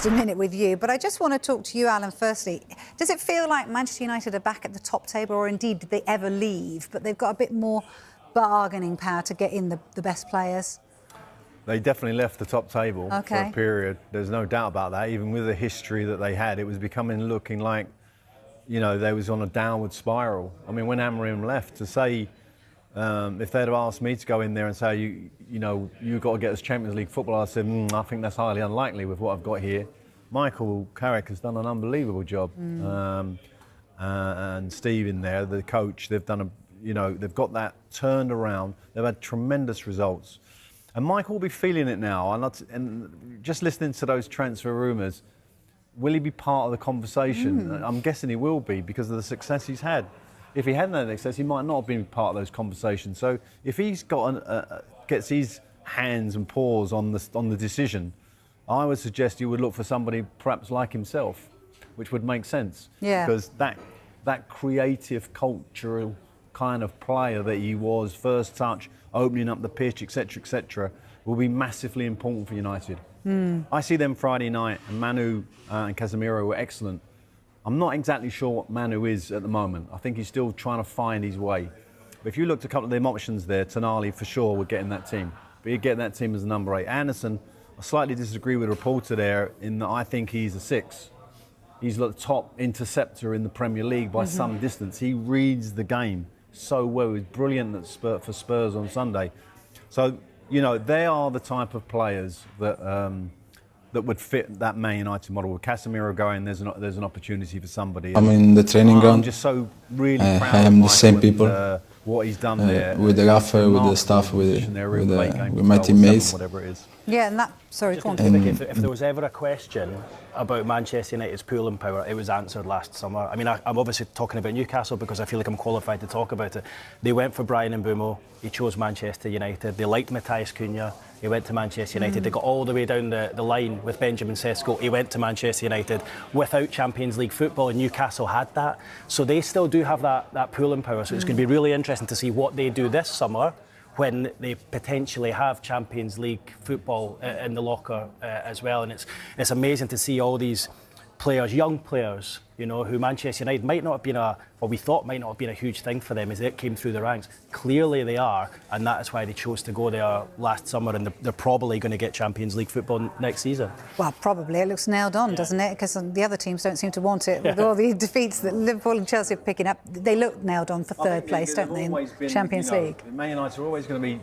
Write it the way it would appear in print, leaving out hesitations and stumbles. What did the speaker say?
just a minute with you, but I just want to talk to you, Alan, firstly. Does it feel like Manchester United are back at the top table, or indeed did they ever leave, but they've got a bit more bargaining power to get in the best players? They definitely left the top table for a period. There's no doubt about that. Even with the history that they had, it was looking like, you know, they was on a downward spiral. I mean, when Amorim left, to say, if they'd have asked me to go in there and say, you know, you've got to get us Champions League football, I said, I think that's highly unlikely with what I've got here. Michael Carrick has done an unbelievable job. And Steve in there, the coach, they've done they've got that turned around. They've had tremendous results. And Michael will be feeling it now. And just listening to those transfer rumours, will he be part of the conversation? I'm guessing he will be because of the success he's had. If he hadn't had success, he might not have been part of those conversations. So if he's got gets his hands and paws on the decision, I would suggest you would look for somebody perhaps like himself, which would make sense. Yeah. Because that creative, cultural kind of player that he was, first touch, opening up the pitch, etc., will be massively important for United. I see them Friday night, and Manu and Casemiro were excellent. I'm not exactly sure what Manu is at the moment. I think he's still trying to find his way. But if you looked at a couple of them options there, Tonali for sure would get in that team. But he'd get in that team as a number 8. Anderson, I slightly disagree with the reporter there in that I think he's a 6. He's the top interceptor in the Premier League by some distance. He reads the game so well. He's brilliant for Spurs on Sunday. So, you know, they are the type of players that would fit that Man United model. With Casemiro going, there's an opportunity for somebody. I'm in the training ground. I'm just so really proud I am the same people. What he's done there. With the gaffer, with the staff, with my teammates. Whatever it is. Yeah, and that... Sorry, go on. If there was ever a question about Manchester United's pulling power, it was answered last summer. I mean, I'm obviously talking about Newcastle because I feel like I'm qualified to talk about it. They went for Brian Mbeumo. He chose Manchester United. They liked Matthias Cunha. He went to Manchester United. They got all the way down the line with Benjamin Sesko. He went to Manchester United. Without Champions League football, and Newcastle had that. So they still do have that pulling power. So it's going to be really interesting to see what they do this summer when they potentially have Champions League football in the locker as well. And it's amazing to see all these players, young players, you know, who Manchester United might not have been we thought might not have been a huge thing for them as it came through the ranks. Clearly they are, and that is why they chose to go there last summer, and they're probably going to get Champions League football next season. Well, probably. It looks nailed on, doesn't it? Because the other teams don't seem to want it. With all the defeats that Liverpool and Chelsea are picking up, they look nailed on for third place, don't they, in Champions League? Man United are always going to be